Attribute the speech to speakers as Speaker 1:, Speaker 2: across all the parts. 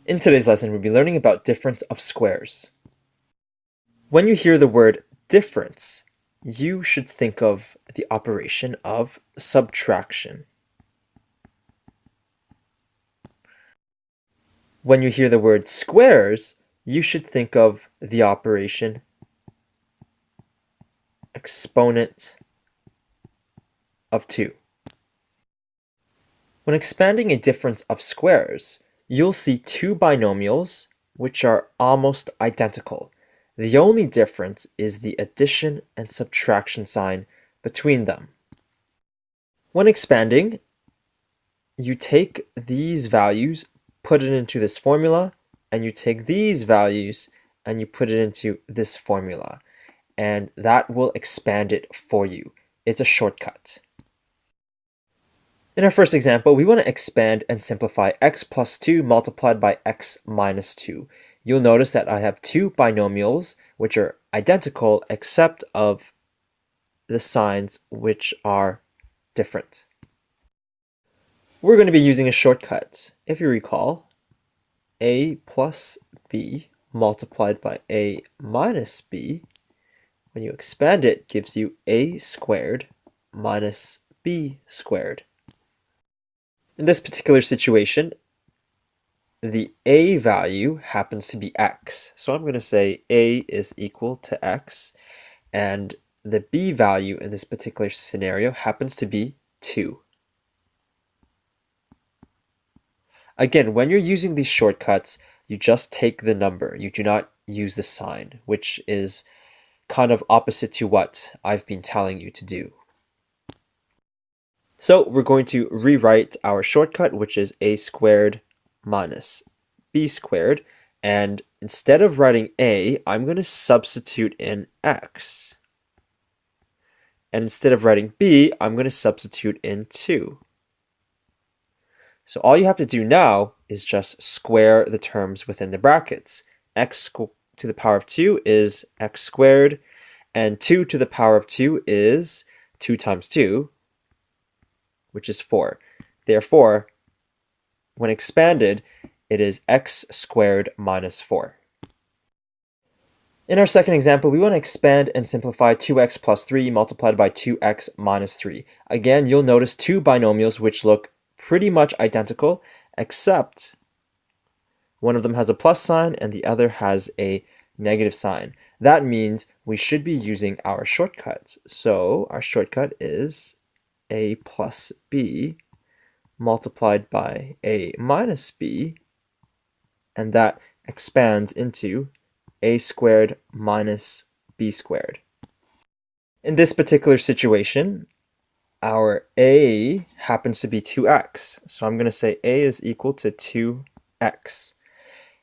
Speaker 1: In today's lesson, we'll be learning about difference of squares. When you hear the word difference, you should think of the operation of subtraction. When you hear the word squares, you should think of the operation exponent of 2. When expanding a difference of squares, you'll see two binomials which are almost identical. The only difference is the addition and subtraction sign between them. When expanding, you take these values, put it into this formula, and you take these values and you put it into this formula, and that will expand it for you. It's a shortcut. In our first example, we want to expand and simplify x plus 2 multiplied by x minus 2. You'll notice that I have two binomials which are identical except of the signs which are different. We're going to be using a shortcut. If you recall, a plus b multiplied by a minus b, when you expand it, gives you a squared minus b squared. In this particular situation, the a value happens to be x. So I'm going to say a is equal to x, and the b value in this particular scenario happens to be 2. Again, when you're using these shortcuts, you just take the number. You do not use the sign, which is kind of opposite to what I've been telling you to do. So we're going to rewrite our shortcut, which is a squared minus b squared. And instead of writing a, I'm going to substitute in x. And instead of writing b, I'm going to substitute in 2. So all you have to do now is just square the terms within the brackets. X to the power of 2 is x squared, and 2 to the power of 2 is 2 times 2, which is 4. Therefore, when expanded, it is x squared minus 4. In our second example, we want to expand and simplify 2x plus 3 multiplied by 2x minus 3. Again, you'll notice two binomials which look pretty much identical, except one of them has a plus sign and the other has a negative sign. That means we should be using our shortcut. So our shortcut is a plus b multiplied by a minus b, and that expands into a squared minus b squared. In this particular situation, our a happens to be 2x. So I'm going to say a is equal to 2x.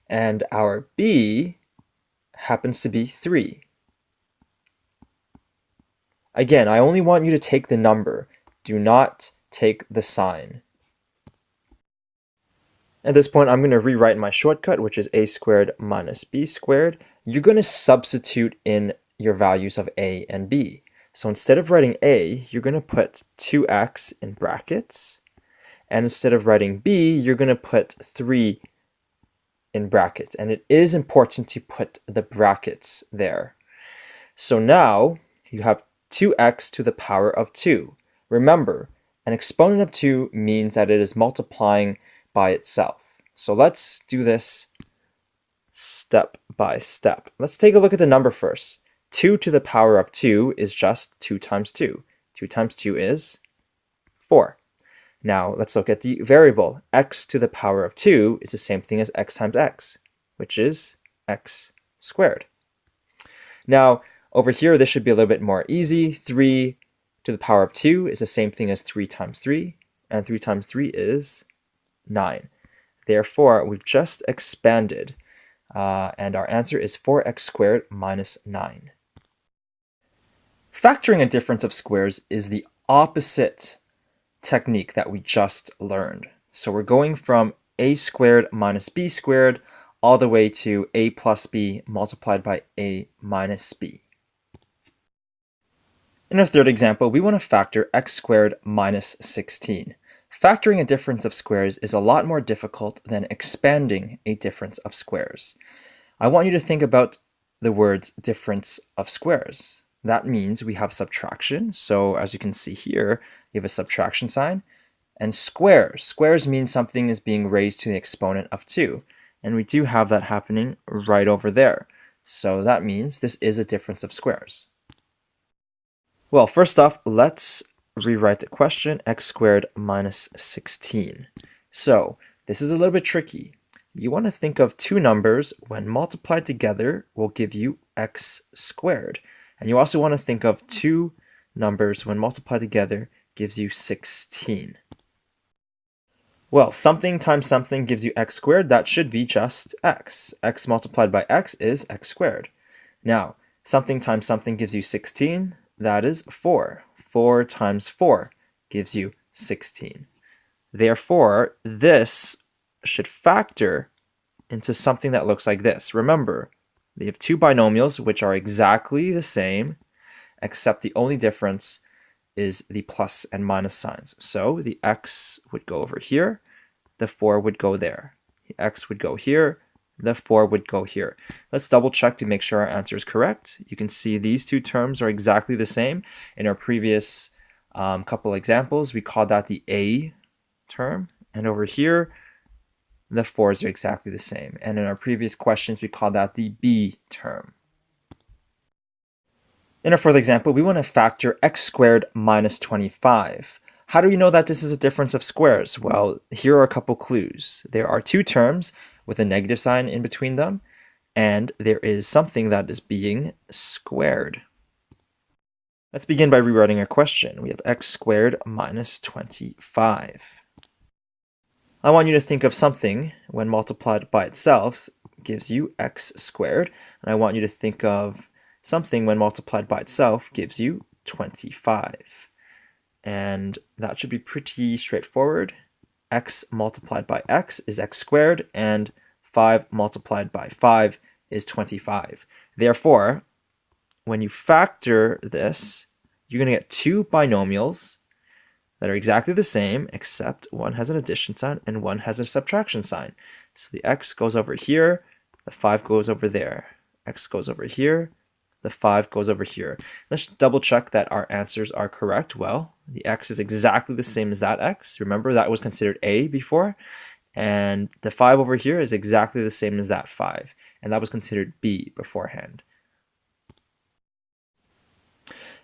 Speaker 1: And our b happens to be 3. Again, I only want you to take the number. Do not take the sign. At this point, I'm going to rewrite my shortcut, which is a squared minus b squared. You're going to substitute in your values of a and b. So instead of writing a, you're going to put 2x in brackets. And instead of writing b, you're going to put 3 in brackets. And it is important to put the brackets there. So now you have 2x to the power of 2. Remember, an exponent of 2 means that it is multiplying by itself. So let's do this step by step. Let's take a look at the number first. 2 to the power of 2 is just 2 times 2. 2 times 2 is 4. Now let's look at the variable. X to the power of 2 is the same thing as x times x, which is x squared. Now over here, this should be a little bit more easy. 3 to the power of 2 is the same thing as 3 times 3, and 3 times 3 is 9. Therefore, we've just expanded, and our answer is 4x squared minus 9. Factoring a difference of squares is the opposite technique that we just learned. So we're going from a squared minus b squared all the way to a plus b multiplied by a minus b. In our third example, we want to factor x squared minus 16.
Speaker 2: Factoring a difference of squares is a lot more difficult than expanding a difference of squares. I want you to think about the words difference of squares. That means we have subtraction. So as you can see here, you have a subtraction sign. And squares. Squares mean something is being raised to the exponent of 2. And we do have that happening right over there. So that means this is a difference of squares. Well, first off, let's rewrite the question, x squared minus 16. So this is a little bit tricky. You want to think of two numbers when multiplied together will give you x squared. And you also want to think of two numbers when multiplied together gives you 16. Well, something times something gives you x squared. That should be just x. X multiplied by x is x squared. Now, something times something gives you 16. That is 4. 4 times 4 gives you 16. Therefore, this should factor into something that looks like this. Remember, we have two binomials which are exactly the same, except the only difference is the plus and minus signs. So the x would go over here, the 4 would go there. The x would go here, the 4 would go here. Let's double check to make sure our answer is correct. You can see these two terms are exactly the same. In our previous couple examples, we called that the A term. And over here, the 4s are exactly the same. And in our previous questions, we called that the B term. In our fourth example, we want to factor x squared minus 25. How do we know that this is a difference of squares? Well, here are a couple clues. There are two terms with a negative sign in between them, and there is something that is being squared. Let's begin by rewriting our question. We have x squared minus 25. I want you to think of something when multiplied by itself gives you x squared, and I want you to think of something when multiplied by itself gives you 25. And that should be pretty straightforward. X multiplied by x is x squared, and 5 multiplied by 5 is 25. Therefore, when you factor this, you're going to get two binomials that are exactly the same, except one has an addition sign and one has a subtraction sign. So the x goes over here, the 5 goes over there. X goes over here, the 5 goes over here. Let's double check that our answers are correct. Well, the x is exactly the same as that x. Remember, that was considered a before. And the 5 over here is exactly the same as that 5. And that was considered b beforehand.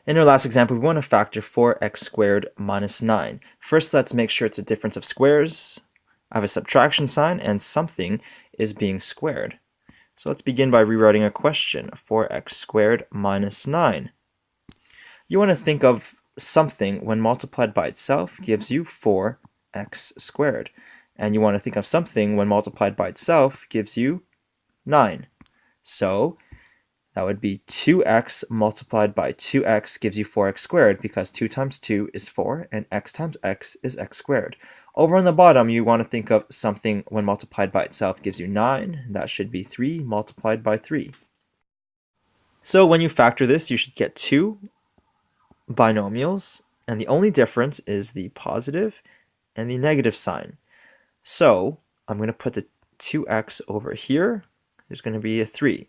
Speaker 2: In our last example, we want to factor 4x squared minus 9. First, let's make sure it's a difference of squares. I have a subtraction sign, and something is being squared. So let's begin by rewriting a question, 4x squared minus 9. You want to think of something when multiplied by itself gives you 4x squared. And you want to think of something when multiplied by itself gives you 9. So that would be 2x multiplied by 2x gives you 4x squared, because 2 times 2 is 4, and x times x is x squared. Over on the bottom, you want to think of something when multiplied by itself gives you 9. That should be 3 multiplied by 3. So when you factor this, you should get two binomials, and the only difference is the positive and the negative sign. So I'm going to put the 2x over here. There's going to be a 3.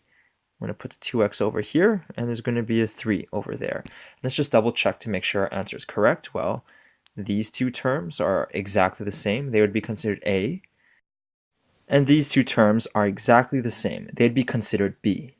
Speaker 2: I'm going to put the 2x over here, and there's going to be a 3 over there. Let's just double check to make sure our answer is correct. Well, these two terms are exactly the same. They would be considered a. And these two terms are exactly the same. They'd be considered b.